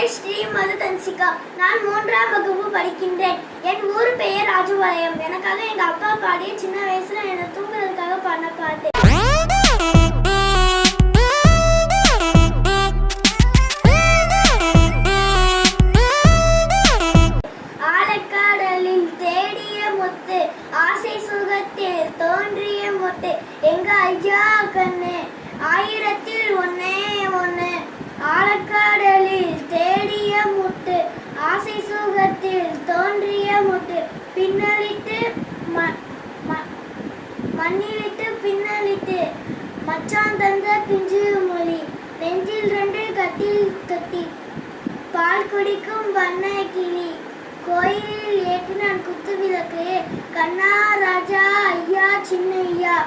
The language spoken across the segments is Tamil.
பெயர் ஸ்ரீ மதுதன்சிகா. நான் 3ஆம் வகுப்பு படிக்கின்றேன். என் ஊர் பெயர் ராஜபாளையம். எனக்காக எங்க அப்பா பாடிய சின்ன வயசுல என்னை தூங்குறதுக்காக பாடின பாட்டு. ஆழக்கடலில் தேடிய முத்து, ஆசை சுகத்தில் தோன்றிய முத்து, எங்க ஐயா கண்ணு ஆயிரத்தில் ஒன்னே ஒன்னு. ஆழக்கடலில் தேடிய முத்து, ஆசை சுகத்தில் தோன்றிய முத்து, பின்னலிட்டு மண்ணிலிட்டு பின்னலிட்டு மச்சான் தந்த பிஞ்சு மொழி, நெஞ்சில் 2 கட்டில் கட்டி பால் குடிக்கும் வண்ண கிளி, கோயிலில் ஏற்றினான் குத்து விளக்கு, கண்ணா ராஜா ஐயா சின்னையா.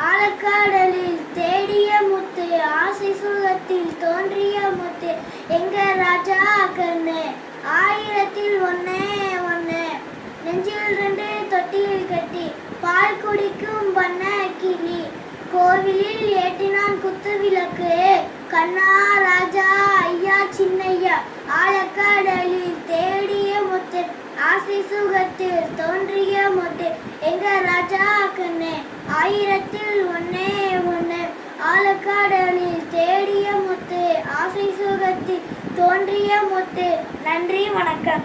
ஆழக்கடலில் தேடிய முத்து, ஆசை சுகத்தில் தோன்றிய முத்து, எங்க ராஜா கண்ணு ஆயிரத்தில் ஒன்னே ஒன்னு. நெஞ்சில் 2 தொட்டில் கட்டி பால் குடிக்கும் வண்ண கிளி, கோவிலில் ஏற்றினான் குத்து விளக்கு, கண்ணா ராஜா ஐயா சின்னையா. ஆழக்கடலில் தேடிய முத்து, ஆசை சுகத்தில் தோன்றிய முத்து, எங்க ராஜா கண்ணு ஆயிரத்தில் ஒன்னே ஒன்னு. ஆழக்கடலில் தேடிய முத்து, ஆசை சுகத்தில் தோன்றிய முத்து. நன்றி, வணக்கம்.